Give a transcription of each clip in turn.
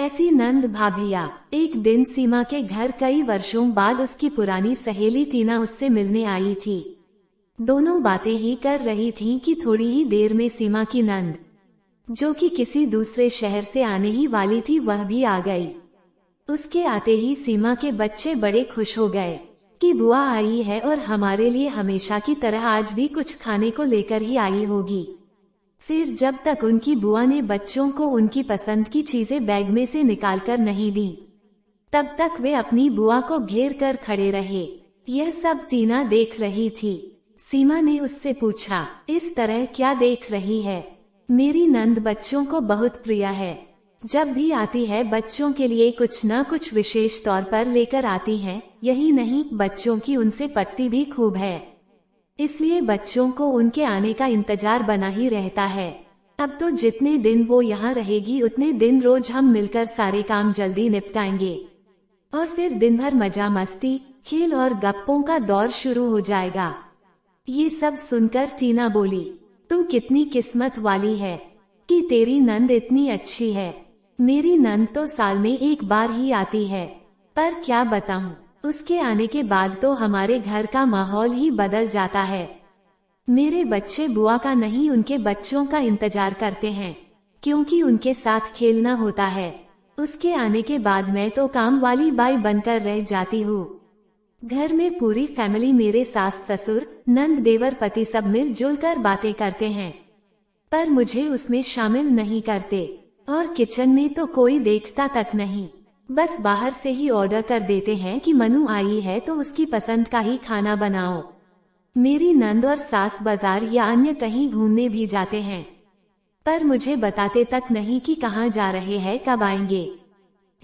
ऐसी नंद भाभिया। एक दिन सीमा के घर कई वर्षों बाद उसकी पुरानी सहेली टीना उससे मिलने आई थी। दोनों बातें ही कर रही थीं कि थोड़ी ही देर में सीमा की नंद, जो कि किसी दूसरे शहर से आने ही वाली थी, वह भी आ गई। उसके आते ही सीमा के बच्चे बड़े खुश हो गए कि बुआ आई है और हमारे लिए हमेशा की तरह आज भी कुछ खाने को लेकर ही आई होगी। फिर जब तक उनकी बुआ ने बच्चों को उनकी पसंद की चीजें बैग में से निकालकर नहीं दी, तब तक वे अपनी बुआ को घेर कर खड़े रहे। यह सब टीना देख रही थी। सीमा ने उससे पूछा, इस तरह क्या देख रही है? मेरी नंद बच्चों को बहुत प्रिय है। जब भी आती है बच्चों के लिए कुछ न कुछ विशेष तौर पर लेकर आती है। यही नहीं, बच्चों की उनसे पटती भी खूब है, इसलिए बच्चों को उनके आने का इंतजार बना ही रहता है। अब तो जितने दिन वो यहाँ रहेगी उतने दिन रोज हम मिलकर सारे काम जल्दी निपटाएंगे और फिर दिन भर मजा मस्ती, खेल और गप्पों का दौर शुरू हो जाएगा। ये सब सुनकर टीना बोली, तू कितनी किस्मत वाली है कि तेरी नंद इतनी अच्छी है। मेरी नंद तो साल में एक बार ही आती है, पर क्या बताऊं, उसके आने के बाद तो हमारे घर का माहौल ही बदल जाता है। मेरे बच्चे बुआ का नहीं, उनके बच्चों का इंतजार करते हैं, क्योंकि उनके साथ खेलना होता है। उसके आने के बाद मैं तो काम वाली बाई बनकर रह जाती हूँ। घर में पूरी फैमिली, मेरे सास ससुर, नंद, देवर, पति सब मिलजुल कर बातें करते हैं, पर मुझे उसमें शामिल नहीं करते और किचन में तो कोई देखता तक नहीं। बस बाहर से ही ऑर्डर कर देते हैं कि मनु आई है तो उसकी पसंद का ही खाना बनाओ। मेरी नंद और सास बाजार या अन्य कहीं घूमने भी जाते हैं, पर मुझे बताते तक नहीं कि कहाँ जा रहे हैं, कब आएंगे।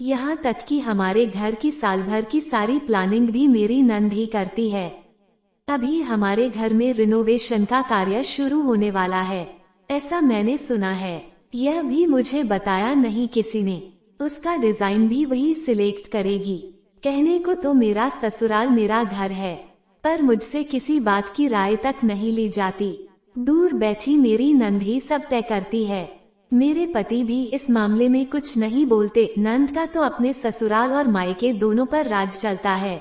यहाँ तक कि हमारे घर की साल भर की सारी प्लानिंग भी मेरी नंद ही करती है। अभी हमारे घर में रिनोवेशन का कार्य शुरू होने वाला है, ऐसा मैंने सुना है। यह भी मुझे बताया नहीं किसी ने। उसका डिजाइन भी वही सिलेक्ट करेगी। कहने को तो मेरा ससुराल मेरा घर है, पर मुझसे किसी बात की राय तक नहीं ली जाती। दूर बैठी मेरी नंद ही सब तय करती है। मेरे पति भी इस मामले में कुछ नहीं बोलते। नंद का तो अपने ससुराल और मायके दोनों पर राज चलता है,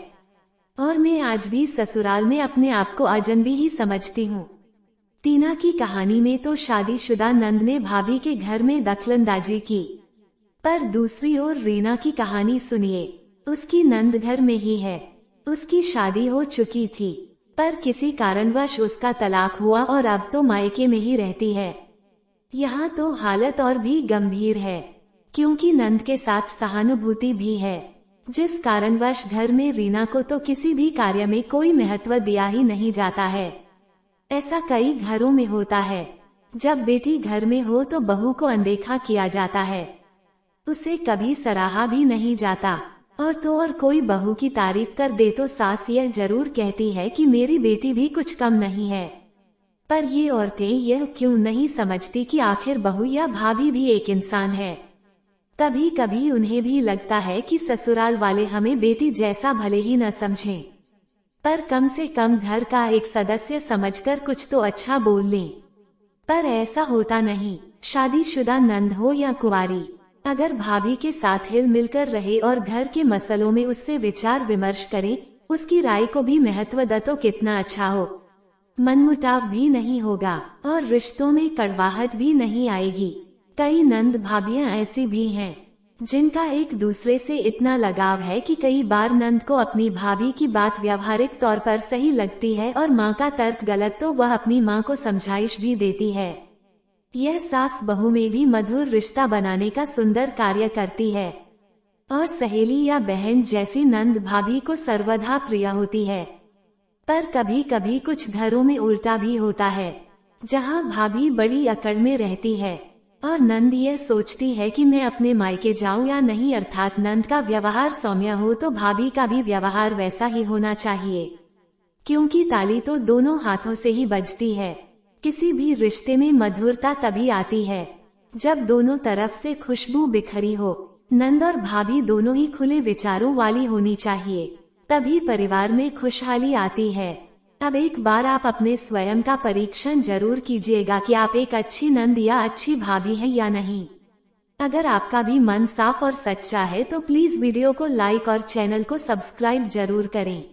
और मैं आज भी ससुराल में अपने आप को अजनबी ही समझती हूँ। टीना की कहानी में तो शादीशुदा नंद ने भाभी के घर में दखलंदाजी की, पर दूसरी ओर रीना की कहानी सुनिए। उसकी नंद घर में ही है। उसकी शादी हो चुकी थी, पर किसी कारणवश उसका तलाक हुआ और अब तो मायके में ही रहती है। यहाँ तो हालत और भी गंभीर है, क्योंकि नंद के साथ सहानुभूति भी है, जिस कारणवश घर में रीना को तो किसी भी कार्य में कोई महत्व दिया ही नहीं जाता है। ऐसा कई घरों में होता है। जब बेटी घर में हो तो बहू को अनदेखा किया जाता है, उसे कभी सराहा भी नहीं जाता, और तो और कोई बहू की तारीफ कर दे तो सास यह जरूर कहती है कि मेरी बेटी भी कुछ कम नहीं है। पर ये औरतें यह क्यों नहीं समझती कि आखिर बहू या भाभी भी एक इंसान है। कभी कभी उन्हें भी लगता है कि ससुराल वाले हमें बेटी जैसा भले ही न समझें, पर कम से कम घर का एक सदस्य समझकर कुछ तो अच्छा बोल लें। पर ऐसा होता नहीं। शादीशुदा नंद हो या कुंवारी, अगर भाभी के साथ हिल मिलकर रहे और घर के मसलों में उससे विचार विमर्श करे, उसकी राय को भी महत्व दे तो कितना अच्छा हो। मनमुटाव भी नहीं होगा और रिश्तों में कड़वाहट भी नहीं आएगी। कई नंद भाभियां ऐसी भी हैं जिनका एक दूसरे से इतना लगाव है कि कई बार नंद को अपनी भाभी की बात व्यावहारिक तौर पर सही लगती है और माँ का तर्क गलत तो वह अपनी माँ को समझाइश भी देती है। यह सास बहू में भी मधुर रिश्ता बनाने का सुंदर कार्य करती है, और सहेली या बहन जैसी नंद भाभी को सर्वथा प्रिय होती है। पर कभी कभी कुछ घरों में उल्टा भी होता है, जहाँ भाभी बड़ी अकड़ में रहती है और नंद यह सोचती है कि मैं अपने मायके जाऊं या नहीं, अर्थात नंद का व्यवहार सौम्य हो तो भाभी का भी व्यवहार वैसा ही होना चाहिए, क्योंकि ताली तो दोनों हाथों से ही बजती है। किसी भी रिश्ते में मधुरता तभी आती है जब दोनों तरफ से खुशबू बिखरी हो। नंद और भाभी दोनों ही खुले विचारों वाली होनी चाहिए, तभी परिवार में खुशहाली आती है। अब एक बार आप अपने स्वयं का परीक्षण जरूर कीजिएगा कि आप एक अच्छी नंद या अच्छी भाभी हैं या नहीं। अगर आपका भी मन साफ और सच्चा है तो प्लीज वीडियो को लाइक और चैनल को सब्सक्राइब जरूर करें।